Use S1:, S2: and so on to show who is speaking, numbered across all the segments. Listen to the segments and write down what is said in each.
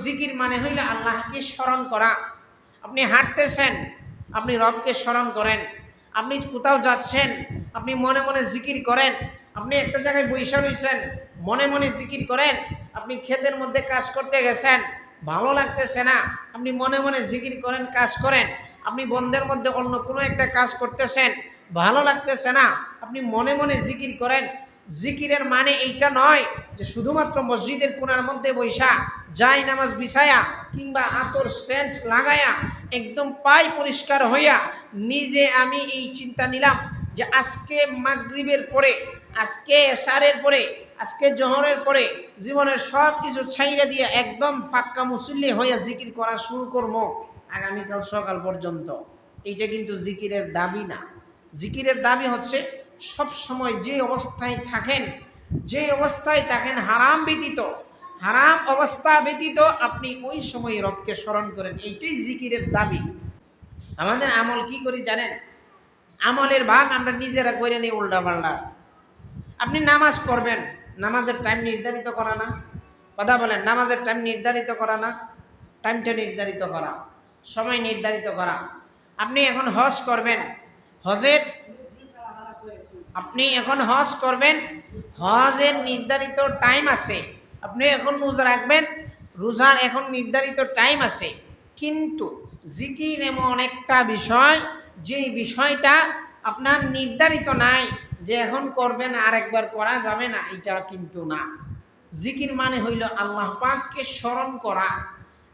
S1: জিকির মানে হইল আল্লাহকে স্মরণ করা। আপনি হাঁটতেছেন, আপনি রবকে স্মরণ করেন। আপনি কোথাও যাচ্ছেন, আপনি মনে মনে জিকির করেন। আপনি একটা জায়গায় বসে রয়েছেন, মনে মনে জিকির করেন। আপনি ক্ষেতের মধ্যে কাজ করতে গেছেন, ভালো লাগতেছে না, আপনি মনে মনে জিকির করেন, কাজ করেন। আপনি বন্ধের মধ্যে অন্য কোনো একটা কাজ করতেছেন, ভালো লাগতেছে না, আপনি মনে মনে জিকির করেন। জিকিরের মানে এইটা নয় যে শুধুমাত্র মসজিদের কোণার মধ্যে বৈশা যাই নামাজ বিছায়া কিংবা আতর সেন্ট লাগায়া একদম পাই পরিষ্কার হইয়া নিজে আমি এই চিন্তা নিলাম যে আজকে মাগরিবের পরে, আজকে এশারের পরে, আজকে জোহরের পরে জীবনের সব কিছু ছাইরা দিয়ে একদম ফাক্কা মুসল্লি হইয়া জিকির করা শুরু করবো আগামীকাল সকাল পর্যন্ত। এইটা কিন্তু জিকিরের দাবি না। জিকিরের দাবি হচ্ছে সব সময় যে অবস্থায় থাকেন, যে অবস্থায় থাকেন হারাম ব্যতীত, হারাম অবস্থা ব্যতীত আপনি ওই সময় রবকে স্মরণ করেন, এইটাই জিকিরের দাবি। আমাদের আমল কি করি জানেন? আমলের ভাগ আমরা নিজেরা করে নিই উল্টা পাল্টা। আপনি নামাজ পড়বেন, নামাজের টাইম নির্ধারিত করা না? কথা বলেন, নামাজের টাইম নির্ধারিত করা না? টাইমটা নির্ধারিত করা, সময় নির্ধারিত করা। আপনি এখন হজ করবেন, হজের আপনি এখন হজ করবেন, হজের নির্ধারিত টাইম আছে। আপনি এখন রোজা রাখবেন, রোজার এখন নির্ধারিত টাইম আছে। কিন্তু জিকির এমন একটা বিষয়, যেই বিষয়টা আপনার নির্ধারিত নাই যে এখন করবেন আর একবার করা যাবে না, এটা কিন্তু না। জিকির মানে হইল আল্লাহ পাককে স্মরণ করা।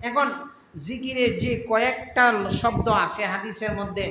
S1: এখন জিকিরের যে কয়েকটা শব্দ আছে হাদিসের মধ্যে,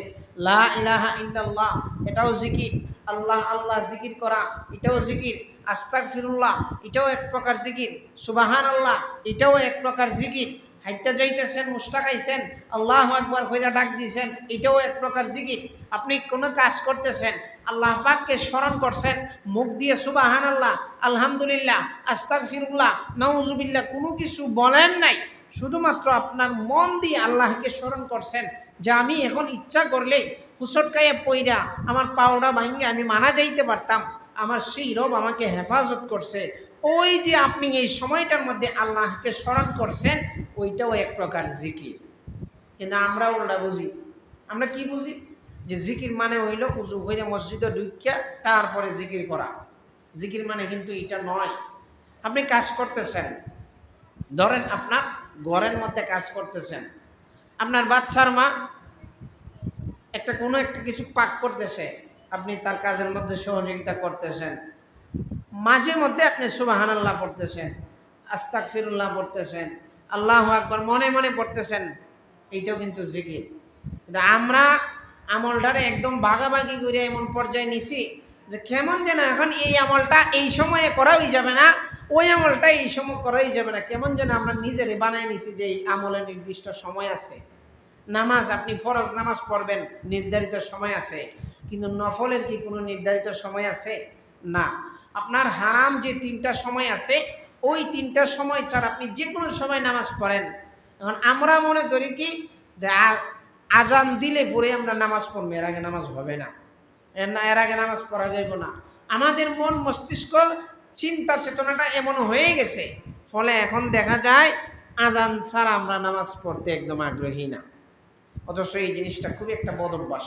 S1: লা ইলাহা ইল্লাল্লাহ এটাও জিকির, আল্লাহ আল্লাহ জিকির করা এটাও জিকির, আস্তাগফিরুল্লাহ এটাও এক প্রকার জিকির, সুবহানাল্লাহ এটাও এক প্রকার জিকির, হাইটা যাইতেছেন, মুস্তাকাইছেন, আল্লাহু আকবার কইরা ডাক দিয়েছেন, এটাও এক প্রকার জিকির। আপনি কোনো কাজ করতেছেন, আল্লাহ পাককে স্মরণ করছেন, মুখ দিয়ে সুবহানাল্লাহ, আলহামদুলিল্লাহ, আস্তাগফিরুল্লাহ, নাউজুবিল্লাহ কোনো কিছু বলেন নাই, শুধুমাত্র আপনার মন দিয়ে আল্লাহকে স্মরণ করছেন যে আমি এখন ইচ্ছা করলেই হুসটকাইয়া পইরা আমার পাওড়া ভাঙ্গে আমি মারা যাইতে পারতাম, আমার সেই রব আমাকে হেফাজত করছে। ওই যে আপনি এই সময়টার মধ্যে আল্লাহকে স্মরণ করছেন, ওইটাও এক প্রকার জিকির। কিন্তু আমরা উল্টা বুঝি। আমরা কি বুঝি? যে জিকির মানে হইল উজু হইলে মসজিদে ঢুকিয়া তারপরে জিকির করা। জিকির মানে কিন্তু এটা নয়। আপনি কাজ করতেছেন, ধরেন আপনার ঘরের মধ্যে কাজ করতেছেন, আপনার বাচ্চার মা একটা কোনো একটা কিছু পাক করতেছে, আপনি তার কাজের মধ্যে সহযোগিতা করতেছেন, মাঝে মধ্যে আপনি সুবহানাল্লাহ পড়তেছেন, আস্তাগফিরুল্লাহ পড়তেছেন, আল্লাহু আকবার মনে মনে পড়তেছেন, এইটাও কিন্তু জিকির। কিন্তু আমরা আমলটারে একদম ভাগাভাগি করে এমন পর্যায়ে নিছি যে কেমন যেন এখন এই আমলটা এই সময়ে করাই যাবে না, ওই আমলটা এই সময় করাই যাবে না, কেমন যেন আমরা নিজেরে বানাই নিছি যে এই আমলের নির্দিষ্ট সময় আছে। নামাজ, আপনি ফরজ নামাজ পড়বেন, নির্ধারিত সময় আছে, কিন্তু নফলের কি কোনো নির্ধারিত সময় আছে? না। আপনার হারাম যে তিনটা সময় আছে, ওই তিনটা সময় ছাড়া আপনি যে কোনো সময় নামাজ পড়েন। এখন আমরা মনে করি কি যে আজান দিলে পরে আমরা নামাজ পড়বো, এর আগে নামাজ হবে না, এর আগে নামাজ পড়া যাইব না। আমাদের মন মস্তিষ্ক চিন্তা চেতনাটা এমন হয়ে গেছে, ফলে এখন দেখা যায় আজান ছাড়া আমরা নামাজ পড়তে একদম আগ্রহী না। অথচ এই জিনিসটা খুবই একটা বদ অভ্যাস।